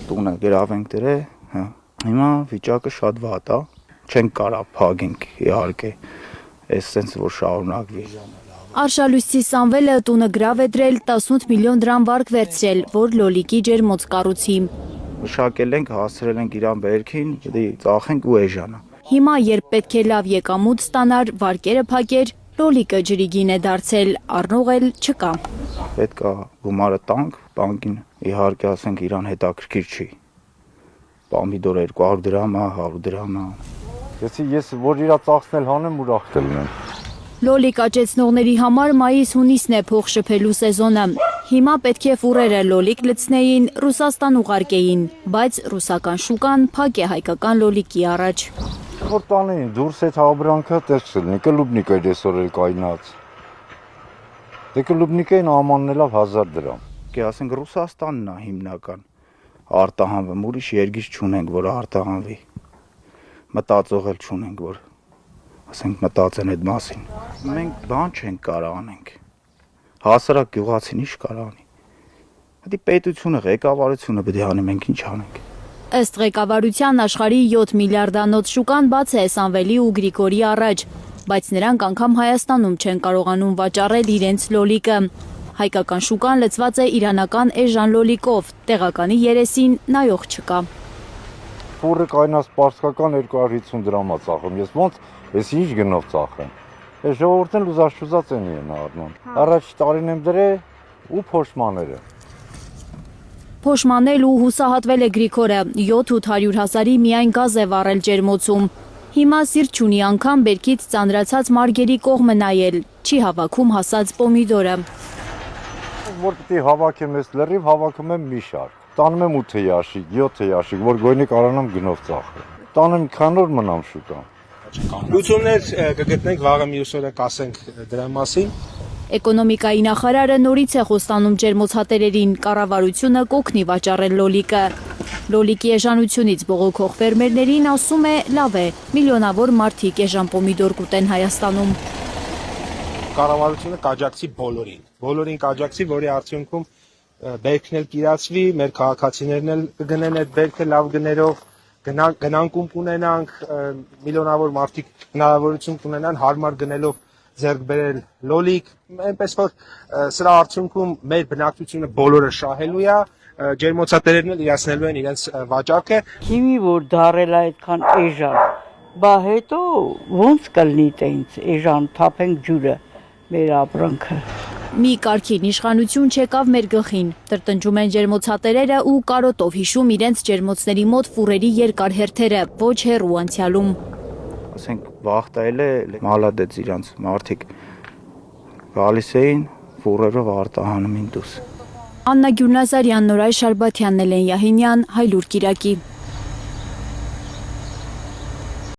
տունը գրավենք դրե, հիմա վիճակը շատ վատ է, չենք կարա փագենք իհարկե, այս sense որ շարունակվի։ Արշալույսի Սամվելը տունը գրավ է դրել 18 միլիոն դրամ վարկ վերցրել, որ լոլիկի ջերմոց կառուցի։ Մշակել ենք, հասցրել ենք իրան բերքին, դե ծախենք ու էժանա։ Հիմա երբ պետք է լավ եկամուտ ստանար, վարկերը փակեր, լոլիկը ջրի գին է դարձել, առնող էլ չկա։ Պետք է գումարը տանք բանկին, իհարկե ասենք իրան հետաքրքիր չի։ Պամիդոր 200 դրամ է, 100 դրամ է։ Ես որ իրա ծախսնել հանեմ ուրախ կլինեմ։ Լոլիկ աճեցնողների համար մայիս-հունիսն է փող շփելու սեզոնը։ Հիմա պետք է ֆուրերը լոլիկ լցնեին, Ռուսաստան ուղարկեին, բայց ռուսական շուկան փակ է հայկական լոլիկի առաջ։ Որ տանեին դուրս այդ հավրանքը տեսք լինի, կլուբնիկ էր այսօր էլ կայնած։ Դե կլուբնիկային ամանն էլ 1000 դրամ։ Կե ասենք Ռուսաստանն է հիմնական արտահանվում, ուրիշ երկիր չունենք, որ արտահանվի։ Մտածող էլ չունենք, որ ասենք մտածեն այդ մասին։ Մենք բան չենք կարող անենք։ Հասարակ գյուղացին ինչ կարող անի։ Դա պետությունը, ղեկավարությունը պետք է անի, մենք ինչ անենք։ Ըստ ղեկավարության աշխարհի 7 միլիարդանոց շուկան բաց է Սամվելի ու Գրիգորի առաջ, բայց նրանք անգամ Հայաստանում չեն կարողանում վաճառել իրենց լոլիկը։ Հայկական շուկան լցված է իրանական էժան լոլիկով, տեղականի երեսին նայող չկա։ Ֆուրը կայնած պարսկական 250 դրամ է ծախում, ես ինչ գնով ծախեմ։ Այս ժողովուրդն լուզաշուզած են առնում։ Առաջ տարին եմ դրե ու փոշմաները։ Փոշմանել ու հուսահատվել է Գրիգորը, 7-800 հազարի միայն գազ է վառել ջերմոցում։ Հիմա սիրտ չունի անգամ բերքից ծանրացած մարգերի կողմը նայել, չի հավաքում հասած պոմիդորը։ Որ պիտի հավաքեմ ես լրիվ, հավաքում եմ մի շարք։ Տանում եմ 8 ящик, 7 ящик, որ գույնի կարողանամ գնով ծախել։ Տանեմ քան օր մնամ շուկան։ Լուծումներ կգտնենք վաղը մյուս օրը կասենք դրա մասին։ Էկոնոմիկայի նախարարը նորից է խոստանում ջերմոցհատերերին, կառավարությունը կօգնի վաճառել լոլիկը։ Լոլիկի էժանությունից բողոքող ֆերմերներին ասում է լավ է, միլիոնավոր մարդիկ էժան պոմիդոր կուտեն Հայաստանում։ Կառավարությունը կաջակցի բոլորին կաջակցի, որի արդյունքում բերքն էլ կիրացվի, մեր քաղաքացիներն էլ կգնեն այդ բերքը լավ գներով, գնանկում կունենանք, միլիոնավոր մարդիկ հնարավորություն կունենան հարմար գնելով ձեռք բերել լոլիկ, այնպես որ սրա արդյունքում մեր բնակչությունը բոլորը շահելու է, ջերմոցատերերն էլ իրացնելու են իրենց վաճառքը։ Հիմի որ դարել է այդքան էժան, բա հետո ոնց կլինի տենց էժան թափենք ջուրը մեր ապրանքը։ Մի կարգին իշխանություն չեկավ մեր գլխին, տրտնջում են ջերմոցատերերը ու կարոտով հիշում իրենց ջերմոցների մոտ ֆուրերի երկար հերթերը, ոչ հեռու անցյալում։ Ասենք վախտայել է մալադեց իրանց մարդիկ գալիս էին ֆուրերով արտահանում էին դուս։ Աննա Գյուրնազարյան, Նորայր Շարբաթյան, Նելեն Յահինյան, Հայլուր Կիրակի։